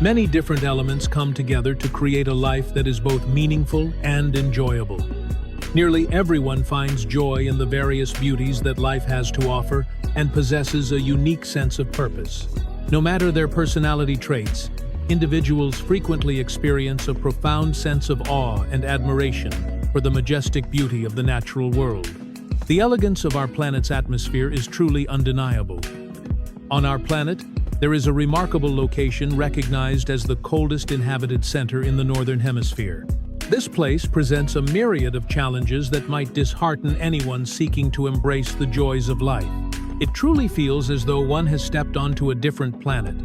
Many different elements come together to create a life that is both meaningful and enjoyable. Nearly everyone finds joy in the various beauties that life has to offer and possesses a unique sense of purpose. No matter their personality traits, individuals frequently experience a profound sense of awe and admiration for the majestic beauty of the natural world. The elegance of our planet's atmosphere is truly undeniable. On our planet, there is a remarkable location recognized as the coldest inhabited center in the Northern Hemisphere. This place presents a myriad of challenges that might dishearten anyone seeking to embrace the joys of life. It truly feels as though one has stepped onto a different planet,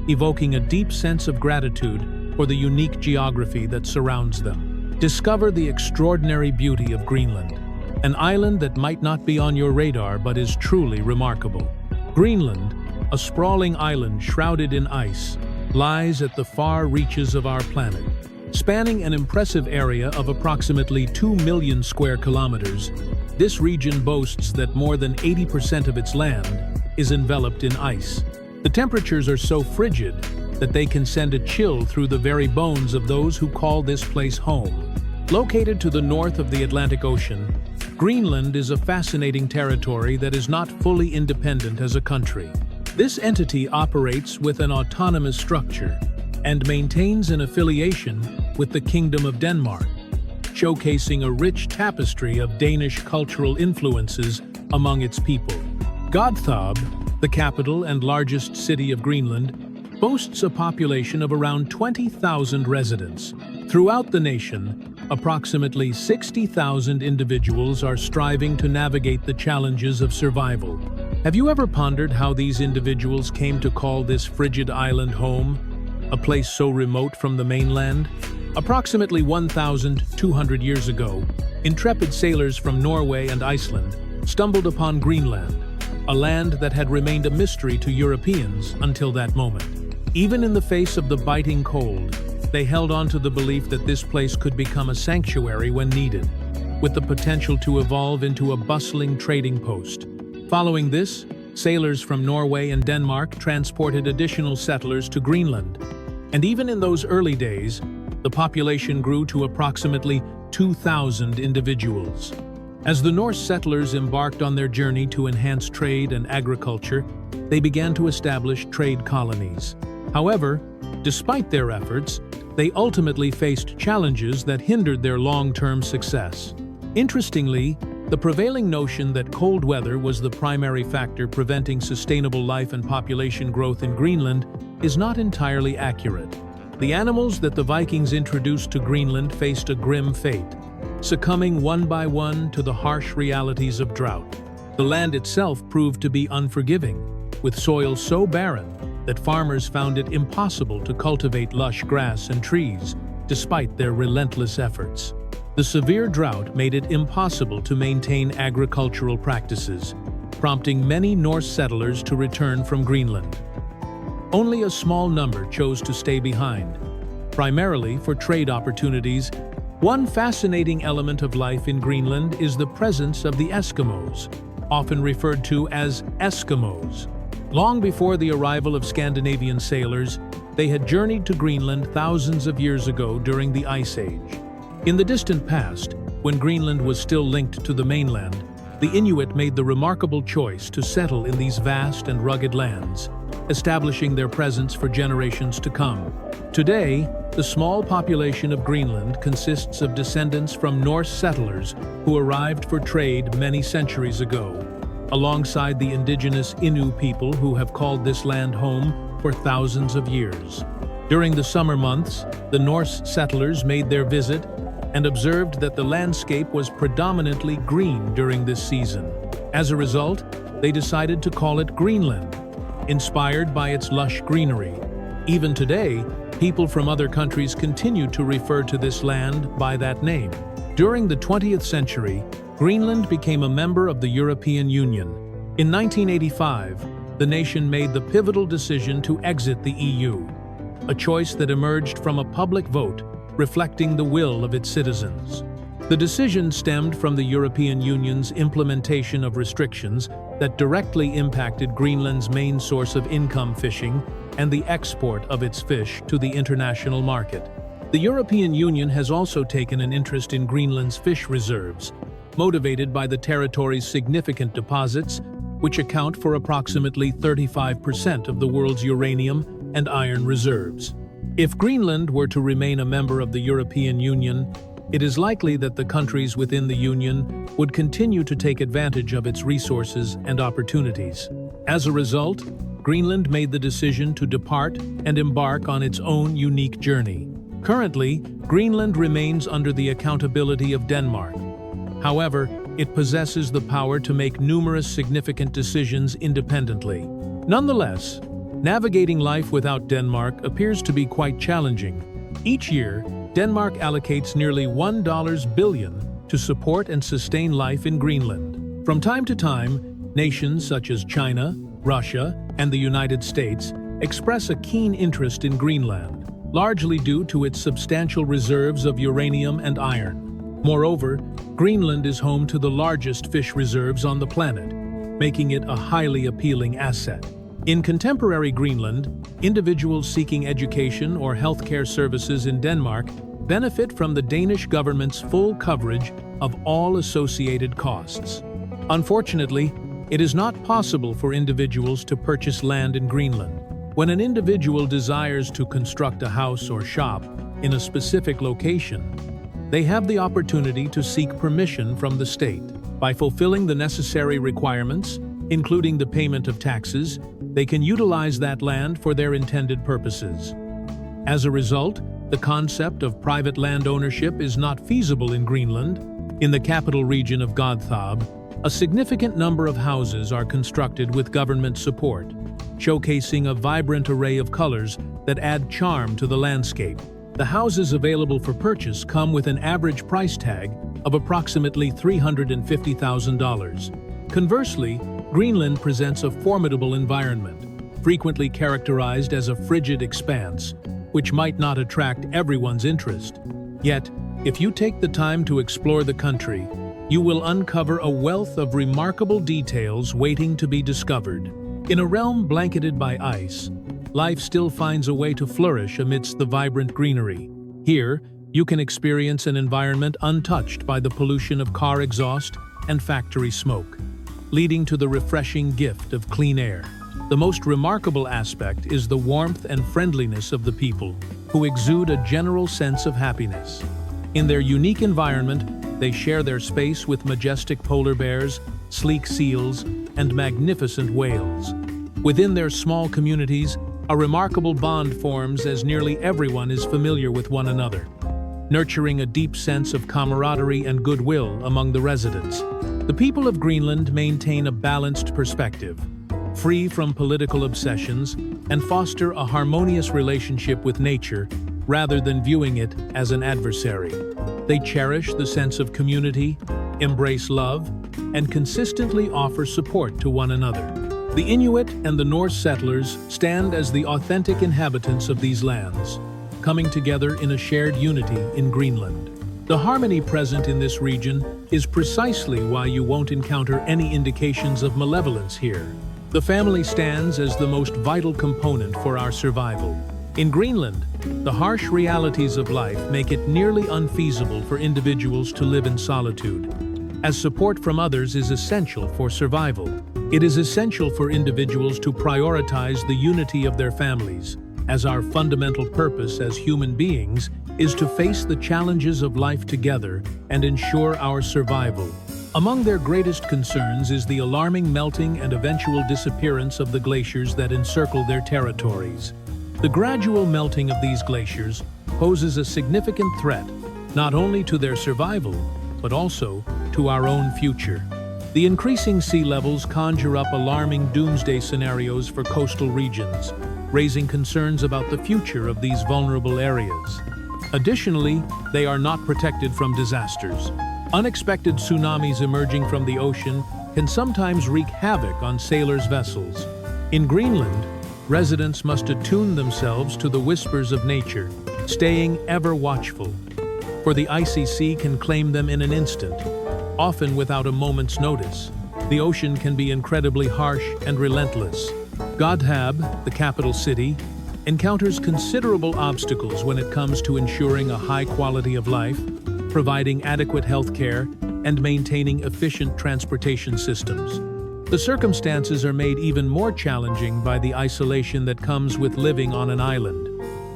evoking a deep sense of gratitude for the unique geography that surrounds them. Discover the extraordinary beauty of Greenland, an island that might not be on your radar but is truly remarkable. Greenland, a sprawling island shrouded in ice, lies at the far reaches of our planet. Spanning an impressive area of approximately 2 million square kilometers, this region boasts that more than 80% of its land is enveloped in ice. The temperatures are so frigid that they can send a chill through the very bones of those who call this place home. Located to the north of the Atlantic Ocean, Greenland is a fascinating territory that is not fully independent as a country. This entity operates with an autonomous structure and maintains an affiliation with the Kingdom of Denmark, showcasing a rich tapestry of Danish cultural influences among its people. Godthab, the capital and largest city of Greenland, boasts a population of around 20,000 residents. Throughout the nation, approximately 60,000 individuals are striving to navigate the challenges of survival. Have you ever pondered how these individuals came to call this frigid island home? A place so remote from the mainland? Approximately 1,200 years ago, intrepid sailors from Norway and Iceland stumbled upon Greenland, a land that had remained a mystery to Europeans until that moment. Even in the face of the biting cold, they held on to the belief that this place could become a sanctuary when needed, with the potential to evolve into a bustling trading post. Following this, sailors from Norway and Denmark transported additional settlers to Greenland. And even in those early days, the population grew to approximately 2,000 individuals. As the Norse settlers embarked on their journey to enhance trade and agriculture, they began to establish trade colonies. However, despite their efforts, they ultimately faced challenges that hindered their long-term success. Interestingly, the prevailing notion that cold weather was the primary factor preventing sustainable life and population growth in Greenland is not entirely accurate. The animals that the Vikings introduced to Greenland faced a grim fate, succumbing one by one to the harsh realities of drought. The land itself proved to be unforgiving, with soil so barren that farmers found it impossible to cultivate lush grass and trees, despite their relentless efforts. The severe drought made it impossible to maintain agricultural practices, prompting many Norse settlers to return from Greenland. Only a small number chose to stay behind, primarily for trade opportunities. One fascinating element of life in Greenland is the presence of the Eskimos, often referred to as Eskimos. Long before the arrival of Scandinavian sailors, they had journeyed to Greenland thousands of years ago during the Ice Age. In the distant past, when Greenland was still linked to the mainland, the Inuit made the remarkable choice to settle in these vast and rugged lands, establishing their presence for generations to come. Today, the small population of Greenland consists of descendants from Norse settlers who arrived for trade many centuries ago, alongside the indigenous Inuit people who have called this land home for thousands of years. During the summer months, the Norse settlers made their visit and observed that the landscape was predominantly green during this season. As a result, they decided to call it Greenland, inspired by its lush greenery. Even today, people from other countries continue to refer to this land by that name. During the 20th century, Greenland became a member of the European Union. In 1985, the nation made the pivotal decision to exit the EU, a choice that emerged from a public vote reflecting the will of its citizens. The decision stemmed from the European Union's implementation of restrictions that directly impacted Greenland's main source of income, fishing, and the export of its fish to the international market. The European Union has also taken an interest in Greenland's fish reserves, motivated by the territory's significant deposits, which account for approximately 35% of the world's uranium and iron reserves. If Greenland were to remain a member of the European Union, it is likely that the countries within the Union would continue to take advantage of its resources and opportunities. As a result, Greenland made the decision to depart and embark on its own unique journey. Currently, Greenland remains under the accountability of Denmark. However, it possesses the power to make numerous significant decisions independently. Nonetheless, navigating life without Denmark appears to be quite challenging. Each year, Denmark allocates nearly $1 billion to support and sustain life in Greenland. From time to time, nations such as China, Russia, and the United States express a keen interest in Greenland, largely due to its substantial reserves of uranium and iron. Moreover, Greenland is home to the largest fish reserves on the planet, making it a highly appealing asset. In contemporary Greenland, individuals seeking education or healthcare services in Denmark benefit from the Danish government's full coverage of all associated costs. Unfortunately, it is not possible for individuals to purchase land in Greenland. When an individual desires to construct a house or shop in a specific location, they have the opportunity to seek permission from the state. By fulfilling the necessary requirements, including the payment of taxes, they can utilize that land for their intended purposes. As a result, the concept of private land ownership is not feasible in Greenland. In the capital region of Godthab, a significant number of houses are constructed with government support, showcasing a vibrant array of colors that add charm to the landscape. The houses available for purchase come with an average price tag of approximately $350,000. Conversely, Greenland presents a formidable environment, frequently characterized as a frigid expanse, which might not attract everyone's interest. Yet, if you take the time to explore the country, you will uncover a wealth of remarkable details waiting to be discovered. In a realm blanketed by ice, life still finds a way to flourish amidst the vibrant greenery. Here, you can experience an environment untouched by the pollution of car exhaust and factory smoke, leading to the refreshing gift of clean air. The most remarkable aspect is the warmth and friendliness of the people, who exude a general sense of happiness. In their unique environment, they share their space with majestic polar bears, sleek seals, and magnificent whales. Within their small communities, a remarkable bond forms as nearly everyone is familiar with one another, nurturing a deep sense of camaraderie and goodwill among the residents. The people of Greenland maintain a balanced perspective, free from political obsessions, and foster a harmonious relationship with nature rather than viewing it as an adversary. They cherish the sense of community, embrace love, and consistently offer support to one another. The Inuit and the Norse settlers stand as the authentic inhabitants of these lands, coming together in a shared unity in Greenland. The harmony present in this region is precisely why you won't encounter any indications of malevolence here. The family stands as the most vital component for our survival. In Greenland, the harsh realities of life make it nearly unfeasible for individuals to live in solitude, as support from others is essential for survival. It is essential for individuals to prioritize the unity of their families, as our fundamental purpose as human beings is to face the challenges of life together and ensure our survival. Among their greatest concerns is the alarming melting and eventual disappearance of the glaciers that encircle their territories. The gradual melting of these glaciers poses a significant threat, not only to their survival, but also to our own future. The increasing sea levels conjure up alarming doomsday scenarios for coastal regions, raising concerns about the future of these vulnerable areas. Additionally, they are not protected from disasters. Unexpected tsunamis emerging from the ocean can sometimes wreak havoc on sailors' vessels. In Greenland, residents must attune themselves to the whispers of nature, staying ever watchful, for the icy sea can claim them in an instant, often without a moment's notice. The ocean can be incredibly harsh and relentless, Godthab, the capital city, encounters considerable obstacles when it comes to ensuring a high quality of life, providing adequate health care, and maintaining efficient transportation systems. The circumstances are made even more challenging by the isolation that comes with living on an island,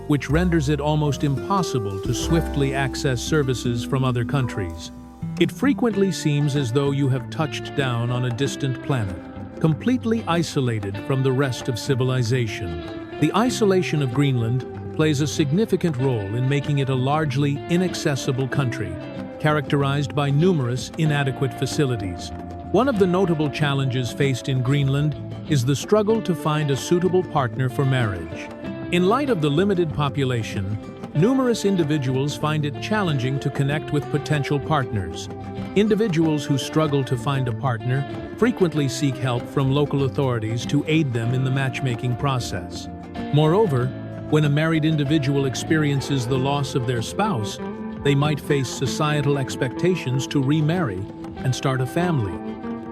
which renders it almost impossible to swiftly access services from other countries. It frequently seems as though you have touched down on a distant planet, completely isolated from the rest of civilization. The isolation of Greenland plays a significant role in making it a largely inaccessible country, characterized by numerous inadequate facilities. One of the notable challenges faced in Greenland is the struggle to find a suitable partner for marriage. In light of the limited population, numerous individuals find it challenging to connect with potential partners. Individuals who struggle to find a partner frequently seek help from local authorities to aid them in the matchmaking process. Moreover, when a married individual experiences the loss of their spouse, they might face societal expectations to remarry and start a family,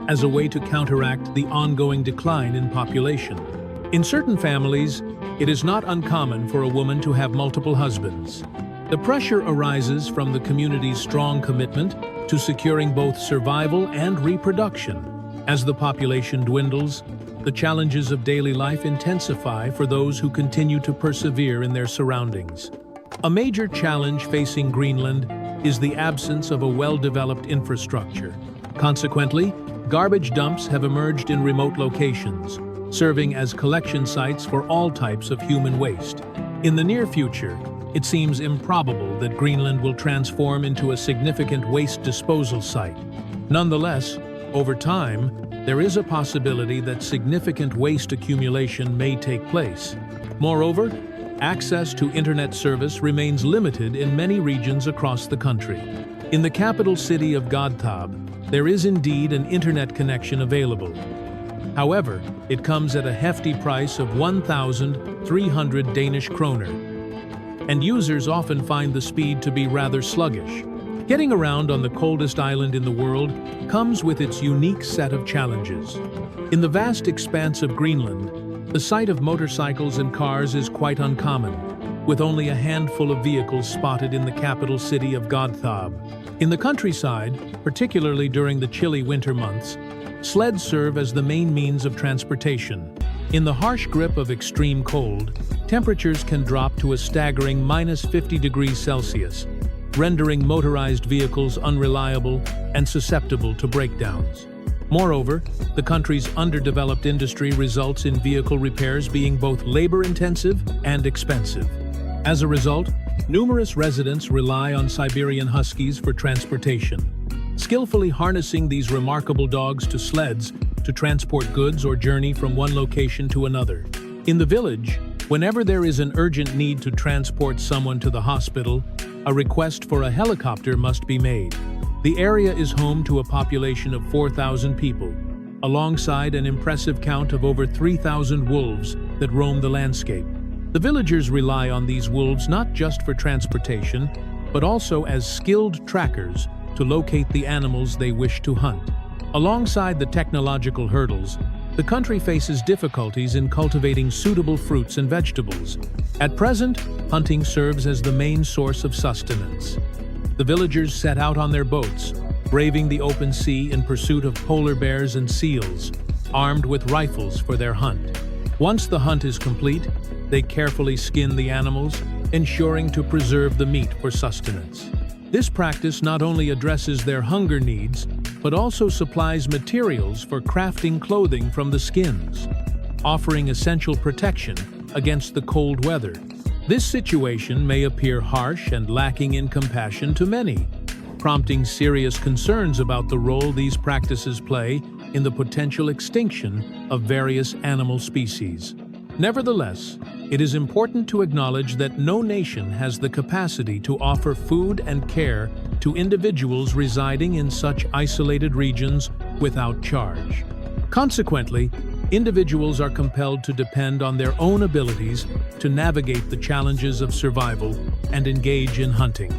as a way to counteract the ongoing decline in population. In certain families, it is not uncommon for a woman to have multiple husbands. The pressure arises from the community's strong commitment to securing both survival and reproduction. As the population dwindles, the challenges of daily life intensify for those who continue to persevere in their surroundings. A major challenge facing Greenland is the absence of a well-developed infrastructure. Consequently, garbage dumps have emerged in remote locations, serving as collection sites for all types of human waste. In the near future, it seems improbable that Greenland will transform into a significant waste disposal site. Nonetheless, over time, there is a possibility that significant waste accumulation may take place. Moreover, access to internet service remains limited in many regions across the country. In the capital city of Godthab, there is indeed an internet connection available. However, it comes at a hefty price of 1,300 Danish kroner, and users often find the speed to be rather sluggish. Getting around on the coldest island in the world comes with its unique set of challenges. In the vast expanse of Greenland, the sight of motorcycles and cars is quite uncommon, with only a handful of vehicles spotted in the capital city of Godthab. In the countryside, particularly during the chilly winter months, sleds serve as the main means of transportation. In the harsh grip of extreme cold, temperatures can drop to a staggering -50 degrees Celsius, rendering motorized vehicles unreliable and susceptible to breakdowns. Moreover, the country's underdeveloped industry results in vehicle repairs being both labor-intensive and expensive. As a result, numerous residents rely on Siberian Huskies for transportation, skillfully harnessing these remarkable dogs to sleds to transport goods or journey from one location to another. In the village, whenever there is an urgent need to transport someone to the hospital, a request for a helicopter must be made. The area is home to a population of 4,000 people, alongside an impressive count of over 3,000 wolves that roam the landscape. The villagers rely on these wolves not just for transportation, but also as skilled trackers to locate the animals they wish to hunt. Alongside the technological hurdles, the country faces difficulties in cultivating suitable fruits and vegetables. At present, hunting serves as the main source of sustenance. The villagers set out on their boats, braving the open sea in pursuit of polar bears and seals, armed with rifles for their hunt. Once the hunt is complete, they carefully skin the animals, ensuring to preserve the meat for sustenance. This practice not only addresses their hunger needs, but also supplies materials for crafting clothing from the skins, offering essential protection against the cold weather. This situation may appear harsh and lacking in compassion to many, prompting serious concerns about the role these practices play in the potential extinction of various animal species. Nevertheless, it is important to acknowledge that no nation has the capacity to offer food and care to individuals residing in such isolated regions without charge. Consequently, individuals are compelled to depend on their own abilities to navigate the challenges of survival and engage in hunting.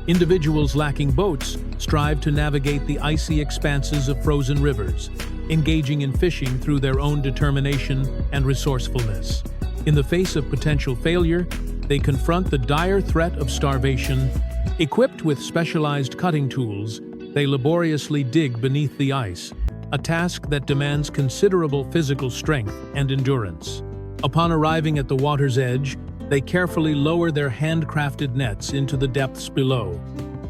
Individuals lacking boats strive to navigate the icy expanses of frozen rivers, engaging in fishing through their own determination and resourcefulness. In the face of potential failure, they confront the dire threat of starvation. Equipped with specialized cutting tools, they laboriously dig beneath the ice, a task that demands considerable physical strength and endurance. Upon arriving at the water's edge, they carefully lower their handcrafted nets into the depths below,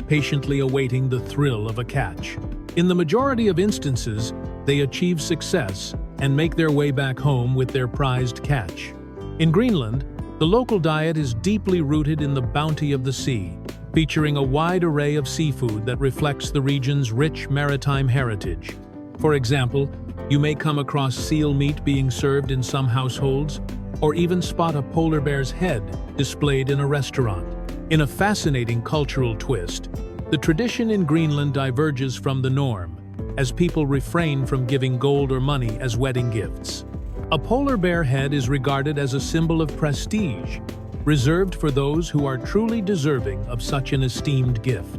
patiently awaiting the thrill of a catch. In the majority of instances, they achieve success and make their way back home with their prized catch. In Greenland, the local diet is deeply rooted in the bounty of the sea, featuring a wide array of seafood that reflects the region's rich maritime heritage. For example, you may come across seal meat being served in some households, or even spot a polar bear's head displayed in a restaurant. In a fascinating cultural twist, the tradition in Greenland diverges from the norm, as people refrain from giving gold or money as wedding gifts. A polar bear head is regarded as a symbol of prestige, reserved for those who are truly deserving of such an esteemed gift.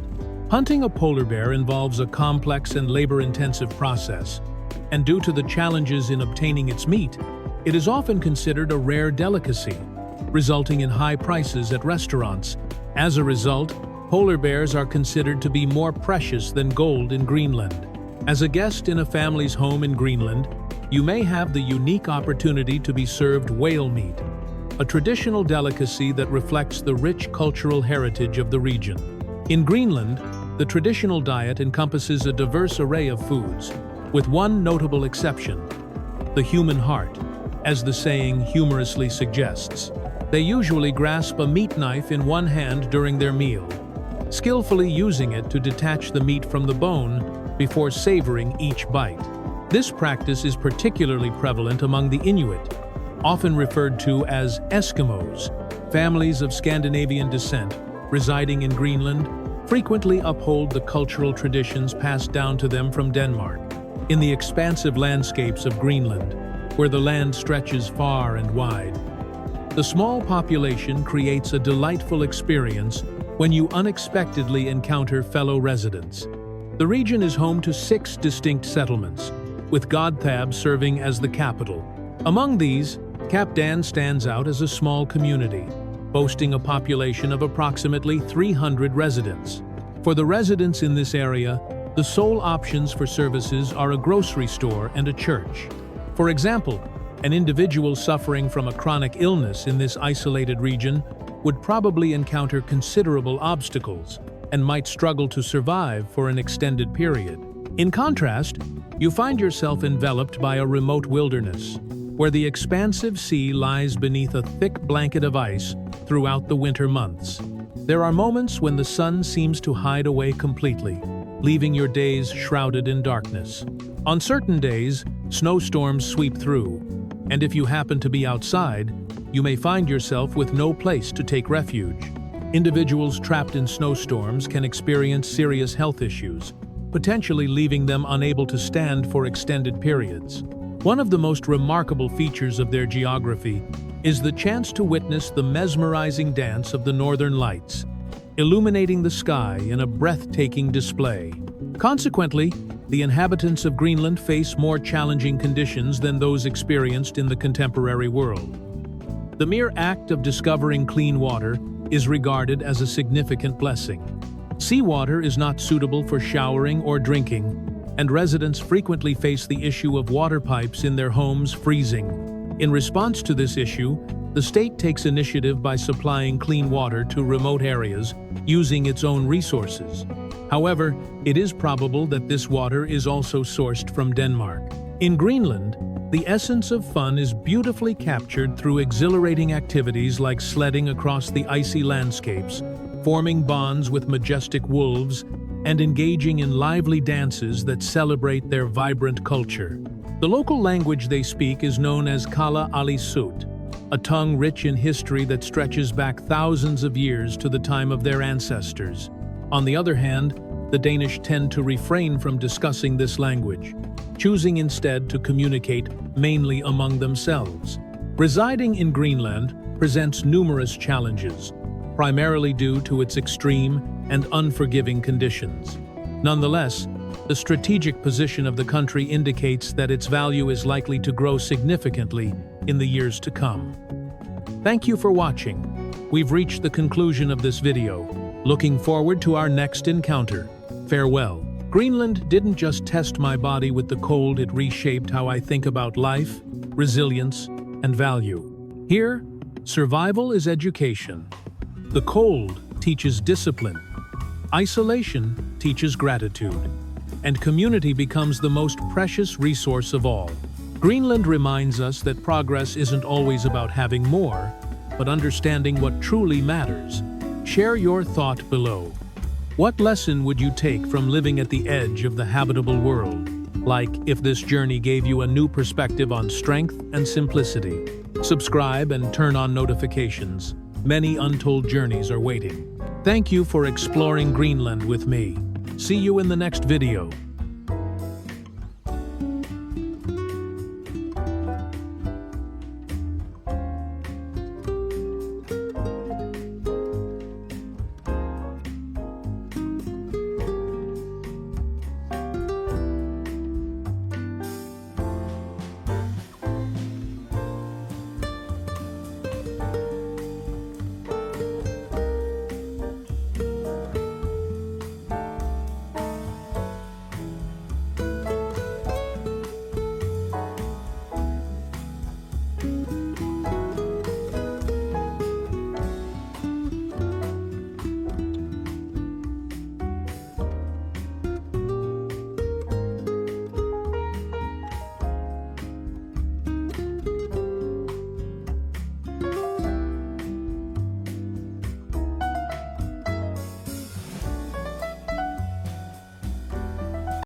Hunting a polar bear involves a complex and labor-intensive process, and due to the challenges in obtaining its meat, it is often considered a rare delicacy, resulting in high prices at restaurants. As a result, polar bears are considered to be more precious than gold in Greenland. As a guest in a family's home in Greenland, you may have the unique opportunity to be served whale meat, a traditional delicacy that reflects the rich cultural heritage of the region. In Greenland, the traditional diet encompasses a diverse array of foods, with one notable exception: the human heart. As the saying humorously suggests, they usually grasp a meat knife in one hand during their meal, skillfully using it to detach the meat from the bone before savoring each bite. This practice is particularly prevalent among the Inuit, often referred to as Eskimos. Families of Scandinavian descent residing in Greenland frequently uphold the cultural traditions passed down to them from Denmark. In the expansive landscapes of Greenland, where the land stretches far and wide, the small population creates a delightful experience when you unexpectedly encounter fellow residents. The region is home to 6 distinct settlements, with Godthab serving as the capital. Among these, Capdan stands out as a small community, boasting a population of approximately 300 residents. For the residents in this area, the sole options for services are a grocery store and a church. For example, an individual suffering from a chronic illness in this isolated region would probably encounter considerable obstacles and might struggle to survive for an extended period. In contrast, you find yourself enveloped by a remote wilderness, where the expansive sea lies beneath a thick blanket of ice throughout the winter months. There are moments when the sun seems to hide away completely, leaving your days shrouded in darkness. On certain days, snowstorms sweep through, and if you happen to be outside, you may find yourself with no place to take refuge. Individuals trapped in snowstorms can experience serious health issues, potentially leaving them unable to stand for extended periods. One of the most remarkable features of their geography is the chance to witness the mesmerizing dance of the Northern Lights, illuminating the sky in a breathtaking display. Consequently, the inhabitants of Greenland face more challenging conditions than those experienced in the contemporary world. The mere act of discovering clean water is regarded as a significant blessing. Seawater is not suitable for showering or drinking, and residents frequently face the issue of water pipes in their homes freezing. In response to this issue, the state takes initiative by supplying clean water to remote areas using its own resources. However, it is probable that this water is also sourced from Denmark. In Greenland, the essence of fun is beautifully captured through exhilarating activities like sledding across the icy landscapes, forming bonds with majestic wolves, and engaging in lively dances that celebrate their vibrant culture. The local language they speak is known as Kala Ali Sut, a tongue rich in history that stretches back thousands of years to the time of their ancestors. On the other hand, the Danish tend to refrain from discussing this language, choosing instead to communicate mainly among themselves. Residing in Greenland presents numerous challenges, primarily due to its extreme and unforgiving conditions. Nonetheless, The strategic position of the country indicates that its value is likely to grow significantly in the years to come. Thank you for watching. We've reached the conclusion of this video. Looking forward to our next encounter. Farewell. Greenland didn't just test my body with the cold, it reshaped how I think about life, resilience, and value. Here, survival is education. The cold teaches discipline. Isolation teaches gratitude. And community becomes the most precious resource of all. Greenland reminds us that progress isn't always about having more, but understanding what truly matters. Share your thought below. What lesson would you take from living at the edge of the habitable world? Like if this journey gave you a new perspective on strength and simplicity. Subscribe and turn on notifications. Many untold journeys are waiting. Thank you for exploring Greenland with me. See you in the next video.